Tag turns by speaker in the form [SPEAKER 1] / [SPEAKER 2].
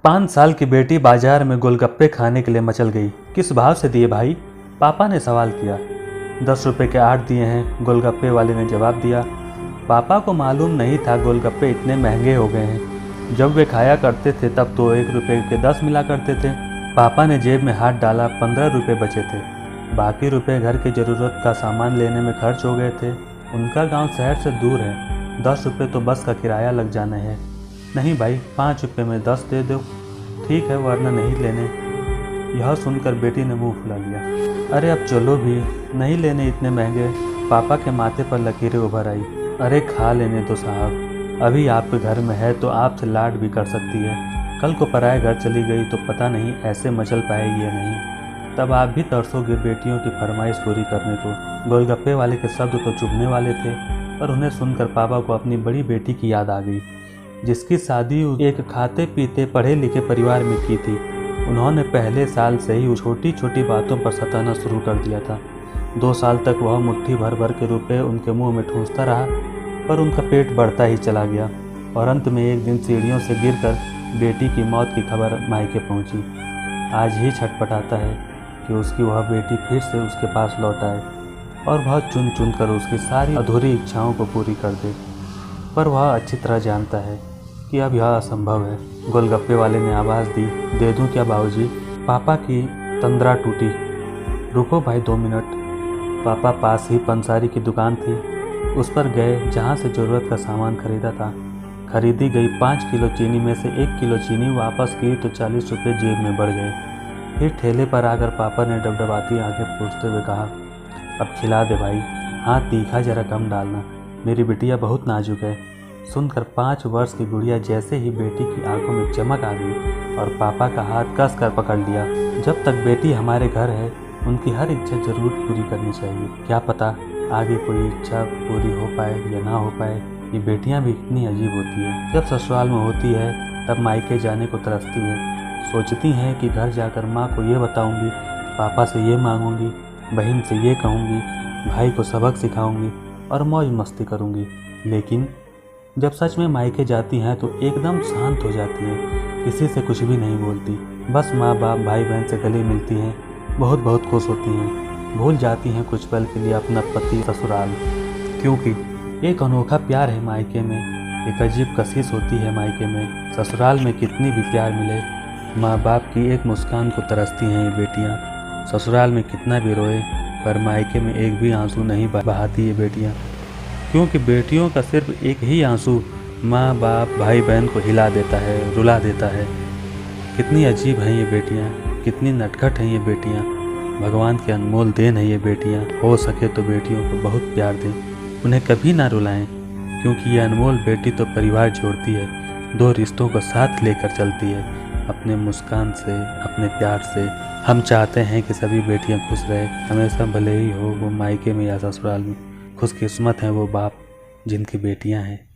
[SPEAKER 1] 5 साल की बेटी बाजार में गोलगप्पे खाने के लिए मचल गई। किस भाव से दिए भाई? पापा ने सवाल किया। 10 रुपये के 8 दिए हैं, गोलगप्पे वाले ने जवाब दिया। पापा को मालूम नहीं था गोलगप्पे इतने महंगे हो गए हैं। जब वे खाया करते थे तब तो 1 रुपये के 10 मिला करते थे। पापा ने जेब में हाथ डाला, 15 रुपये बचे थे। बाकी रुपए घर की ज़रूरत का सामान लेने में खर्च हो गए थे। उनका गांव शहर से दूर है, 10 रुपये तो बस का किराया लग जाना है। नहीं भाई, 5 रुपये में 10 दे दो। ठीक है, वरना नहीं लेने। यह सुनकर बेटी ने मुंह फुला लिया। अरे अब चलो भी, नहीं लेने इतने महंगे। पापा के माथे पर लकीरें उभर आई। अरे खा लेने तो साहब, अभी आपके घर में है तो आपसे लाड भी कर सकती है। कल को पराए घर चली गई तो पता नहीं ऐसे मचल पाएगी या नहीं। तब आप भी तरसोगे बेटियों की फरमाइश पूरी करने को। गोलगप्पे वाले के शब्द तो चुभने वाले थे, पर उन्हें सुनकर पापा को अपनी बड़ी बेटी की याद आ गई, जिसकी शादी एक खाते पीते पढ़े लिखे परिवार में की थी। उन्होंने पहले साल से ही छोटी छोटी बातों पर सताना शुरू कर दिया था। 2 साल तक वह मुट्ठी भर भर के रुपए उनके मुंह में ठूंसता रहा, पर उनका पेट बढ़ता ही चला गया और अंत में एक दिन सीढ़ियों से गिरकर बेटी की मौत की खबर मायके पहुंची। आज ही छटपटाता है कि उसकी वह बेटी फिर से उसके पास लौट आए और वह चुन चुन कर उसकी सारी अधूरी इच्छाओं को पूरी कर दे। पर वह अच्छी तरह जानता है कि अब यह असंभव है। गोलगप्पे वाले ने आवाज़ दी, दे दूं क्या बाबूजी? पापा की तंद्रा टूटी। रुको भाई 2 मिनट। पापा पास ही पंसारी की दुकान थी, उस पर गए जहाँ से ज़रूरत का सामान खरीदा था। खरीदी गई 5 किलो चीनी में से 1 किलो चीनी वापस की तो 40 रुपये जेब में बढ़ गए। फिर ठेले पर आकर पापा ने डबडबाती आंखें पूछते हुए कहा, अब खिला दे भाई, हाथ तीखा जरा कम डालना, मेरी बिटिया बहुत नाजुक है। सुनकर 5 वर्ष की गुड़िया जैसे ही बेटी की आंखों में चमक आ गई और पापा का हाथ कस कर पकड़ लिया। जब तक बेटी हमारे घर है उनकी हर इच्छा जरूर पूरी करनी चाहिए। क्या पता आगे कोई इच्छा पूरी हो पाए या ना हो पाए। ये बेटियां भी इतनी अजीब होती है। जब ससुराल में होती है तब मायके जाने को तरसती है। सोचती हैं कि घर जाकर माँ को ये बताऊंगी, पापा से ये मांगूंगी, बहन से ये कहूंगी, भाई को सबक सिखाऊंगी और मौज मस्ती करूंगी। लेकिन जब सच में मायके जाती हैं तो एकदम शांत हो जाती हैं, किसी से कुछ भी नहीं बोलती। बस माँ बाप भाई बहन से गले मिलती हैं, बहुत बहुत खुश होती हैं। भूल जाती हैं कुछ पल के लिए अपना पति ससुराल, क्योंकि एक अनोखा प्यार है मायके में, एक अजीब कशिश होती है मायके में। ससुराल में कितनी भी प्यार मिले, माँ बाप की एक मुस्कान को तरसती हैं ये बेटियाँ। ससुराल में कितना भी रोए पर मायके में एक भी आंसू नहीं बहाती ये बेटियाँ, क्योंकि बेटियों का सिर्फ एक ही आंसू माँ बाप भाई बहन को हिला देता है, रुला देता है। कितनी अजीब हैं ये बेटियाँ, कितनी नटखट हैं ये बेटियाँ। भगवान की अनमोल देन है ये बेटियाँ। हो सके तो बेटियों को बहुत प्यार दें, उन्हें कभी ना रुलाएं, क्योंकि ये अनमोल बेटी तो परिवार जोड़ती है, 2 रिश्तों को साथ लेकर चलती है, अपने मुस्कान से, अपने प्यार से। हम चाहते हैं कि सभी बेटियाँ खुश रहे हमेशा, भले ही हो वो मायके में या ससुराल में। खुशकिस्मत हैं वो बाप जिनकी बेटियाँ हैं।